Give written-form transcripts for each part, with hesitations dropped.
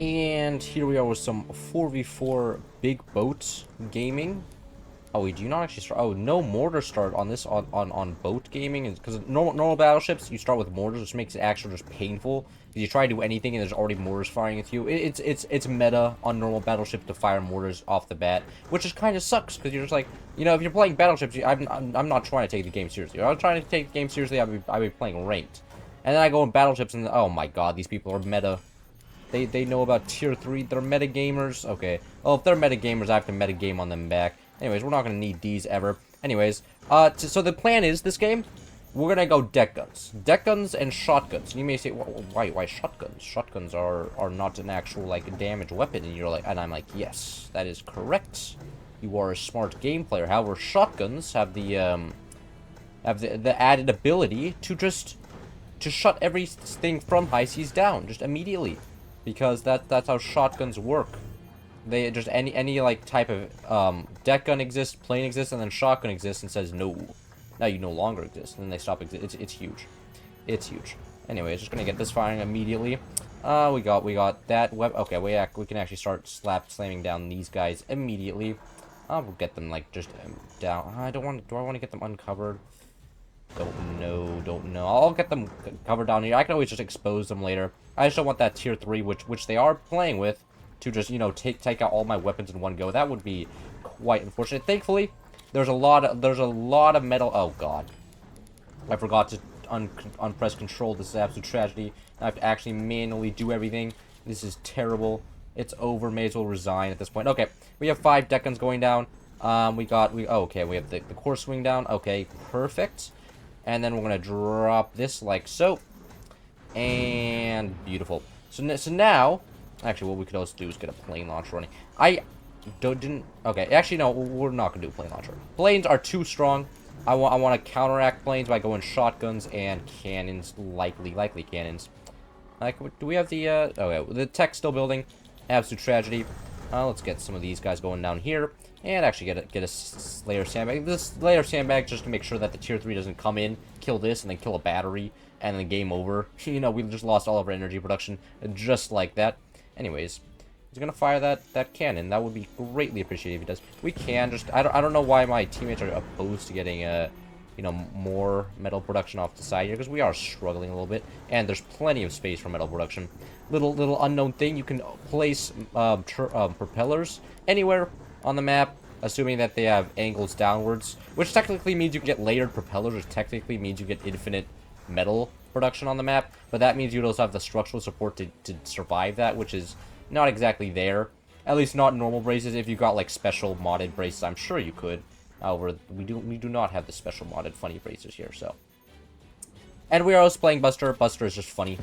And here we are with some 4v4 big boat gaming. Oh, we do not actually start. Oh, no mortar start on this on boat gaming, because normal battleships you start with mortars, which makes it actually just painful. Because you try to do anything and there's already mortars firing at you. It's meta on normal battleships to fire mortars off the bat, which just kind of sucks because you're just like, you know, if you're playing battleships, I'm not trying to take the game seriously. If I was trying to take the game seriously, I'd be playing ranked. And then I go in battleships and oh my god, these people are meta. They know about tier 3. They're meta gamers. Okay. Well, if they're meta gamers, I have to meta game on them back. Anyways, we're not going to need these ever. Anyways, so the plan is, this game, we're going to go deck guns. Deck guns and shotguns. And you may say, why shotguns? Shotguns are not an actual, like, damage weapon. And you're like, and I'm like, yes, that is correct. You are a smart game player. However, shotguns have the added ability to shut everything from high seas down, just immediately. Because that's how shotguns work. They just any like type of deck gun exists, plane exists, and then shotgun exists and says no. Now you no longer exist, and then they stop existing. It's huge. It's huge. Anyways, just gonna get this firing immediately. We got that web. Okay, we can actually start slamming down these guys immediately. We'll get them like just down. I don't want. Do I want to get them uncovered? Don't know. I'll get them covered down here. I can always just expose them later. I just don't want that tier 3, which they are playing with, to just, you know, take out all my weapons in one go. That would be quite unfortunate. Thankfully, there's a lot of metal. Oh god, I forgot to unpress control. This is absolute tragedy. I have to actually manually do everything. This is terrible. It's over. May as well resign at this point. Okay, we have 5 deck guns going down. Okay, we have the core swing down. Okay, perfect. And then we're gonna drop this like so. And beautiful. So now, actually, what we could also do is get a plane launcher running. Okay, actually, no, we're not gonna do a plane launcher. Planes are too strong. I want to counteract planes by going shotguns and cannons, likely cannons. Like, do we have the, okay, the tech's still building. Absolute tragedy. Let's get some of these guys going down here. And actually get a Slayer sandbag. This Slayer sandbag just to make sure that the tier 3 doesn't come in, kill this, and then kill a battery, and then game over. You know, we just lost all of our energy production just like that. Anyways, he's gonna fire that cannon. That would be greatly appreciated if he does. We can just I don't know why my teammates are opposed to getting you know, more metal production off the side here, because we are struggling a little bit, and there's plenty of space for metal production. Little unknown thing, you can place propellers anywhere on the map, assuming that they have angles downwards, which technically means you can get layered propellers, which technically means you get infinite metal production on the map, but that means you also have the structural support to survive that, which is not exactly there. At least not normal braces. If you got like special modded braces, I'm sure you could. However, we do not have the special modded funny braces here, so. And we are also playing Buster. Buster is just funny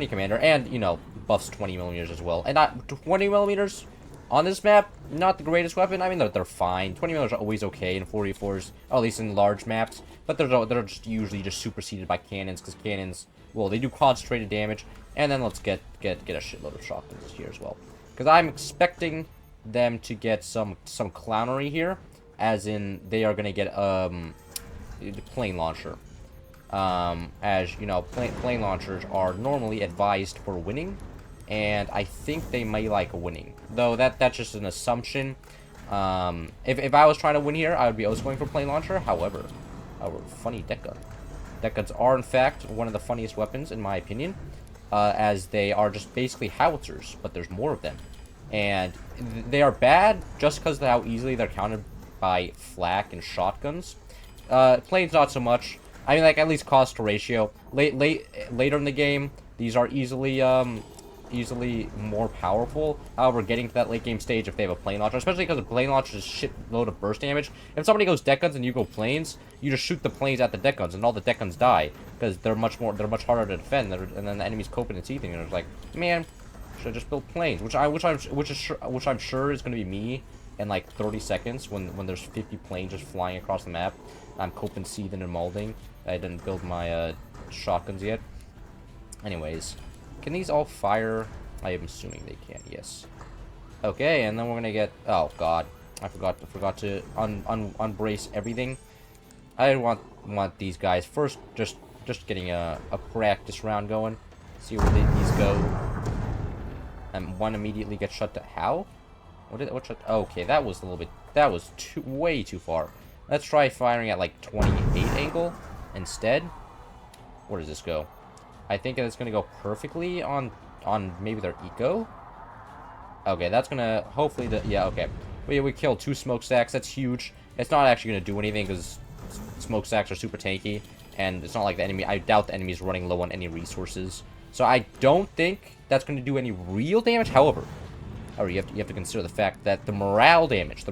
commander, and you know, buffs 20mm as well. And not 20mm on this map, not the greatest weapon. I mean, they're fine. 20mm are always okay in 4v4s, or at least in large maps. But they're just usually just superseded by cannons, because cannons, well, they do concentrated damage. And then let's get a shitload of shotguns here as well, because I'm expecting them to get some clownery here, as in they are gonna get the plane launcher. As you know, plane launchers are normally advised for winning, and I think they may like winning, though that's just an assumption. If I was trying to win here, I would be also going for plane launcher. However, funny deck gun. Deck guns are in fact one of the funniest weapons in my opinion, as they are just basically howitzers, but there's more of them, and they are bad just because of how easily they're countered by flak and shotguns. Planes not so much. I mean, like, at least cost to ratio. Later in the game, these are easily more powerful. However, getting to that late game stage, if they have a plane launcher, especially because the plane launcher is shitload of burst damage. If somebody goes deck guns and you go planes, you just shoot the planes at the deck guns, and all the deck guns die because they're much harder to defend. And then the enemy's coping and seething, and it's like, man, should I just build planes? Which I'm sure is going to be me in like 30 seconds when there's 50 planes just flying across the map. I'm coping, seething, and molding. I didn't build my shotguns yet. Anyways, can these all fire? I am assuming they can. Yes. Okay, and then we're gonna get. Oh God, I forgot to unbrace everything. I didn't want these guys first. Just getting a practice round going. See where these go. And one immediately gets shut down. How? What shut? Okay, that was a little bit. That was way too far. Let's try firing at like 28 angle instead. Where does this go? I think it's gonna go perfectly on maybe their eco. Okay, that's gonna hopefully yeah. Okay, we killed 2 smokestacks. That's huge. It's not actually gonna do anything because smokestacks are super tanky, and it's not like the enemy. I doubt the enemy's running low on any resources. So I don't think that's gonna do any real damage. However, you have to consider the fact that the morale damage,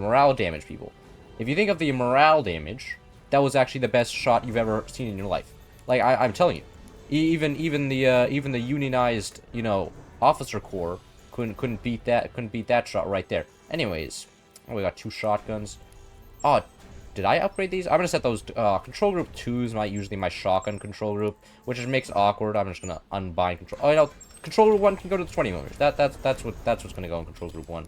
people. If you think of the morale damage, that was actually the best shot you've ever seen in your life. Like I'm telling you, even the unionized, you know, officer corps couldn't beat that shot right there. Anyways, oh, we got 2 shotguns. Oh, did I upgrade these? I'm gonna set those control group 2s, usually my shotgun control group, which just makes it awkward. I'm just gonna unbind control. Oh, you know, control group 1 can go to the 20mm. That's what's gonna go in control group 1.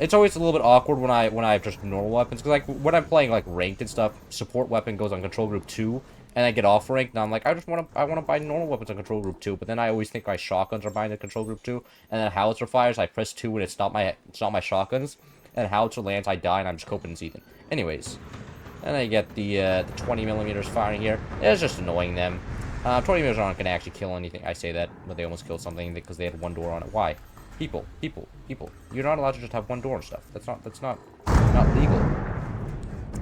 It's always a little bit awkward when I have just normal weapons, because like when I'm playing like ranked and stuff, support weapon goes on control group 2, and I get off ranked, and I'm like, I want to buy normal weapons on control group 2, but then I always think my shotguns are buying the control group 2, and then howitzer fires, I press 2 and it's not my shotguns, and howitzer lands, I die, and I'm just coping and seething. Anyways, and I get the 20mm firing here. It's just annoying them. 20mm aren't gonna actually kill anything. I say that, but they almost killed something because they had 1 door on it. Why? People. You're not allowed to just have 1 door and stuff. That's not legal.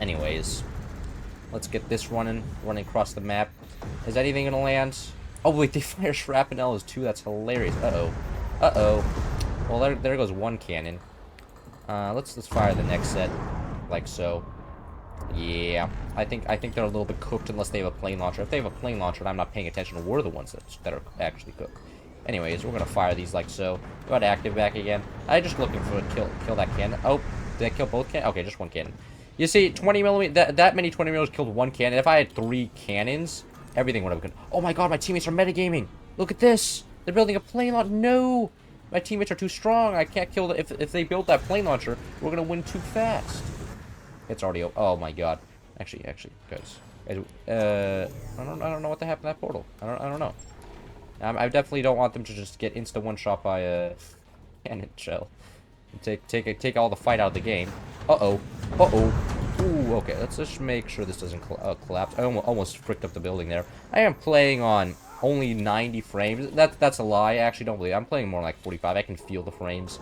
Anyways, let's get this running across the map. Is anything gonna land? Oh wait, they fire shrapnels too. That's hilarious. Uh-oh. Well, there goes 1 cannon. Let's fire the next set, like so. Yeah, I think they're a little bit cooked unless they have a plane launcher. If they have a plane launcher and I'm not paying attention, we're the ones that are actually cooked. Anyways, we're gonna fire these like so. Got active back again. I just looking for a kill that cannon. Oh, did I kill both cannons? Okay, just 1 cannon. You see, 20mm, that many 20mm killed 1 cannon. If I had 3 cannons, everything would have been. Oh my god, my teammates are metagaming. Look at this. They're building a plane launcher. No, my teammates are too strong. I can't kill them. If they build that plane launcher, we're gonna win too fast. It's already. Oh my god. Actually, guys. I don't know what happened to that portal. I don't know. I definitely don't want them to just get insta one-shot by a cannon shell. Take all the fight out of the game. Uh-oh. Ooh, okay. Let's just make sure this doesn't collapse. I almost fricked up the building there. I am playing on only 90 frames. That's a lie. I actually don't believe it. I'm playing more like 45. I can feel the frames.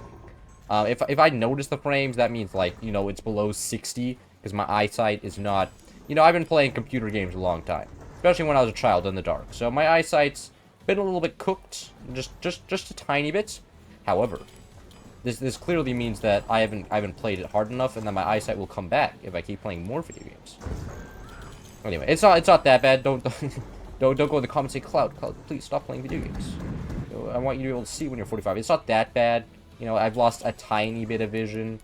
If I notice the frames, that means, like, you know, it's below 60, because my eyesight is not... You know, I've been playing computer games a long time, especially when I was a child in the dark. So my eyesight's been a little bit cooked, just a tiny bit. However, this clearly means that I haven't played it hard enough, and that my eyesight will come back if I keep playing more video games. Anyway, it's not that bad. Don't go in the comments and say, Cloud, please stop playing video games. I want you to be able to see when you're 45. It's not that bad. You know, I've lost a tiny bit of vision,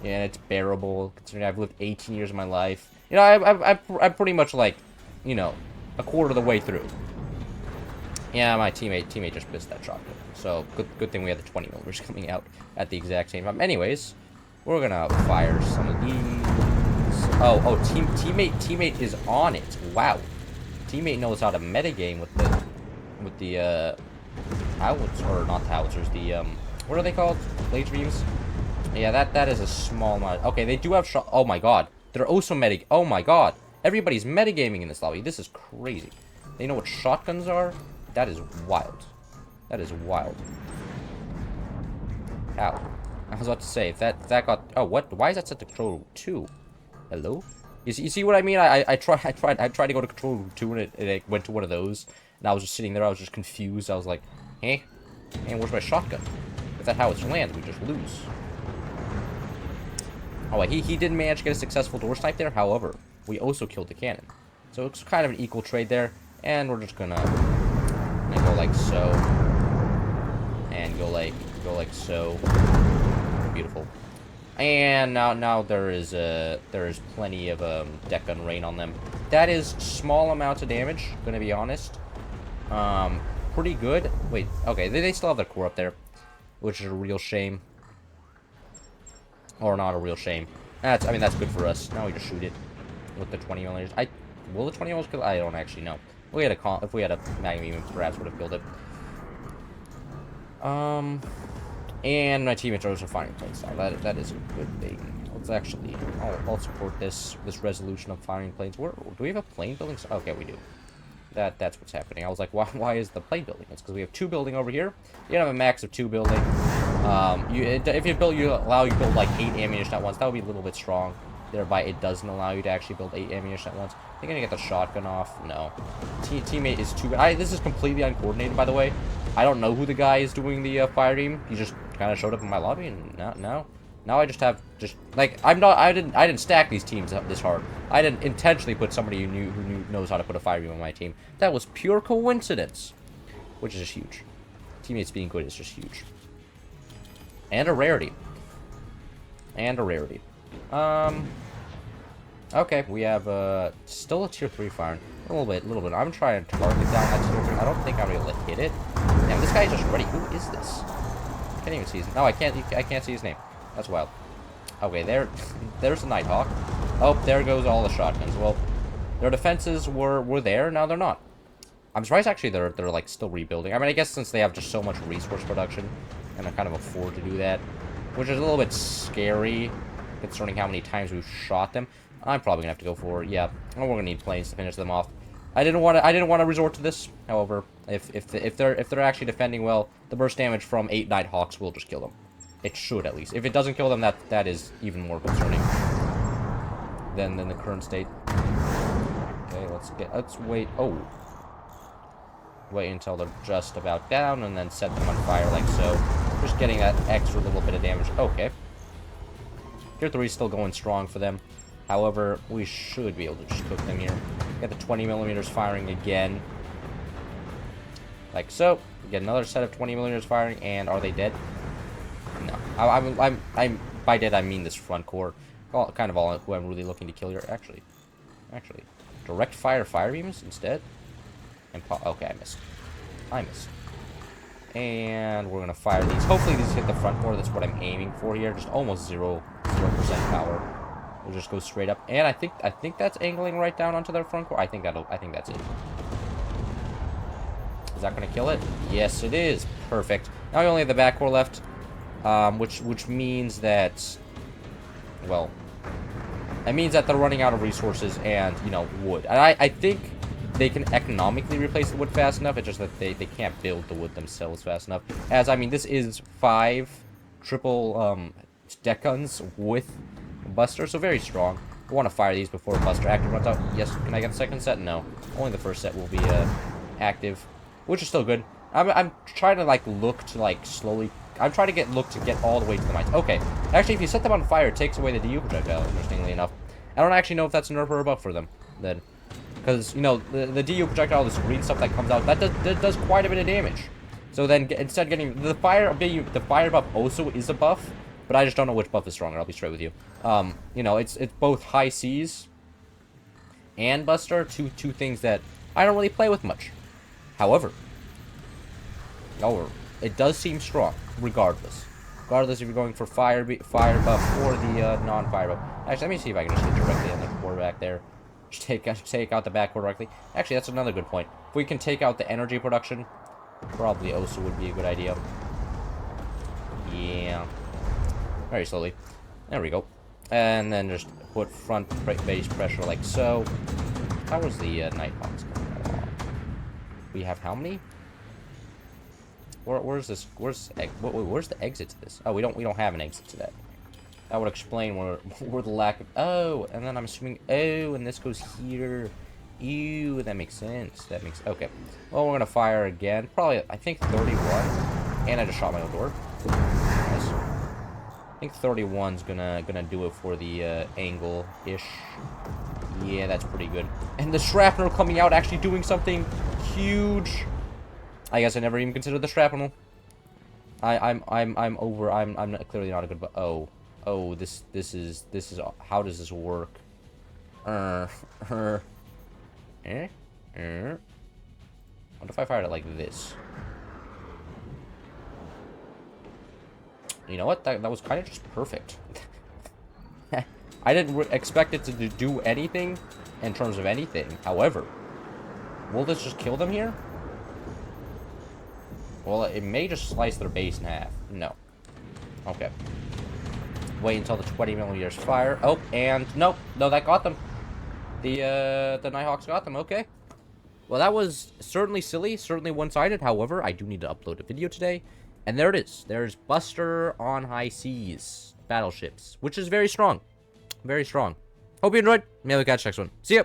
and it's bearable, considering I've lived 18 years of my life. You know, I'm pretty much, like, you know, a quarter of the way through. Yeah, my teammate just missed that shot. So, good thing we had the 20mm coming out at the exact same time. Anyways, we're gonna fire some of these. Oh, teammate is on it. Wow. Teammate knows how to metagame with the howitzers, or not the howitzers, the, what are they called? Laser beams? Yeah, that is a small amount. Okay, they do have shot. Oh my god. They're also oh my god. Everybody's metagaming in this lobby. This is crazy. They know what shotguns are? That is wild. That is wild. How? I was about to say, if that got... Oh, what? Why is that set to control room 2? Hello? You see what I mean? I tried to go to control room 2 and it went to one of those. And I was just sitting there. I was just confused. I was like, hey? And where's my shotgun? If that howitzer lands, we just lose. Oh, wait, he didn't manage to get a successful door snipe there. However, we also killed the cannon. So it's kind of an equal trade there. And we're just gonna go like so. And go like so. Beautiful. And now there is plenty of deck gun rain on them. That is small amounts of damage, gonna be honest. Pretty good. Wait, okay, they still have their core up there, which is a real shame. Or not a real shame. I mean, that's good for us. Now we just shoot it with the 20mm. Will the 20mm kill? I don't actually know. If we had a magnum beam, perhaps would have killed it. And my teammates are also firing planes now. That is a good thing. Let's actually, I'll support this resolution of firing planes. Do we have a plane building? Okay, we do. That's what's happening. I was like, why is the plane building? It's because we have 2 building over here. You don't have a max of 2 building. If you allow you to build like 8 ammunition at once, that would be a little bit strong. Thereby, it doesn't allow you to actually build 8 ammunition at once. I think I'm gonna get the shotgun off. No, teammate is too. This is completely uncoordinated, by the way. I don't know who the guy is doing the fire team. He just kind of showed up in my lobby, and now I just have like I didn't stack these teams up this hard. I didn't intentionally put somebody who knows how to put a fire team on my team. That was pure coincidence, which is just huge. Teammates being good is just huge, and a rarity. Okay, we have still a tier 3 firing. A little bit. I'm trying to target down that tier 3. I don't think I'm able to hit it. Damn, this guy is just ready. Who is this? I can't even see his. No, I can't see his name. That's wild. Okay, there's the Nighthawk. Oh, there goes all the shotguns. Well, their defenses were there. Now they're not. I'm surprised actually they're like still rebuilding. I mean, I guess since they have just so much resource production, and they kind of afford to do that, which is a little bit scary concerning how many times we've shot them. I'm probably gonna have to go for it. Yeah, we're gonna need planes to finish them off. I didn't want to resort to this. However, if they're actually defending well, the burst damage from 8 Nighthawks will just kill them. It should, at least. If it doesn't kill them, that is even more concerning than the current state. Okay, let's wait. Oh, wait until they're just about down, and then set them on fire like so. Just getting that extra little bit of damage. Okay. Tier 3 is still going strong for them. However, we should be able to just cook them here. Get the 20mm firing again. Like so. Get another set of 20mm firing, and are they dead? No. I'm by dead I mean this front core. Kind of all who I'm really looking to kill here. Actually. Direct fire beams instead. And okay, I missed. And we're gonna fire these. Hopefully these hit the front core. That's what I'm aiming for here. Just almost 0% power. We'll just go straight up. And I think that's angling right down onto their front core. I think that's it. Is that gonna kill it? Yes, it is. Perfect. Now we only have the back core left. Which means that, well, that means that they're running out of resources and, you know, wood. And I think they can economically replace the wood fast enough. It's just that they can't build the wood themselves fast enough. As, I mean, this is 5 triple deck guns with Buster, so very strong. I want to fire these before Buster active runs out. Yes, can I get the second set? No. Only the first set will be active, which is still good. I'm trying to, like, look to, like, slowly... I'm trying to get all the way to the mines. Okay. Actually, if you set them on fire, it takes away the DU projectile, interestingly enough. I don't actually know if that's a nerf or a buff for them, then. Because, you know, the DU projectile, this green stuff that comes out, that does quite a bit of damage. So then, instead getting... The fire buff also is a buff, but I just don't know which buff is stronger, I'll be straight with you. You know, it's both high C's and Buster, two things that I don't really play with much. However, it does seem strong, regardless. Regardless if you're going for fire buff or the non-fire buff. Actually, let me see if I can just get directly on the core back there. Just take out the back core directly. Actually, that's another good point. If we can take out the energy production, probably also would be a good idea. Yeah. Very slowly. There we go. And then just put front base pressure like so. How was the Nighthawks coming along? We have how many? Where's this? Where's the exit to this? Oh, we don't have an exit to that. That would explain where the lack of... Oh, and then I'm assuming... Oh, and this goes here. Ew, that makes sense. Okay. Well, we're gonna fire again. Probably, I think 31. And I just shot my own door. Nice. I think 31's gonna do it for the angle-ish. Yeah, that's pretty good. And the shrapnel coming out, actually doing something huge. I guess I never even considered the shrapnel. I'm clearly not a good, but oh, this is how does this work? What if I fired it like this? You know what? That was kind of just perfect. I didn't expect it to do anything in terms of anything. However, will this just kill them here? Well, it may just slice their base in half. No. Okay. Wait until the 20 millimeters fire. Oh, and nope. No, that got them. The Nighthawks got them. Okay. Well, that was certainly silly, certainly one-sided. However, I do need to upload a video today. And there it is. There's Buster on High Seas battleships, which is very strong. Very strong. Hope you enjoyed. Maybe we'll catch you next one. See ya.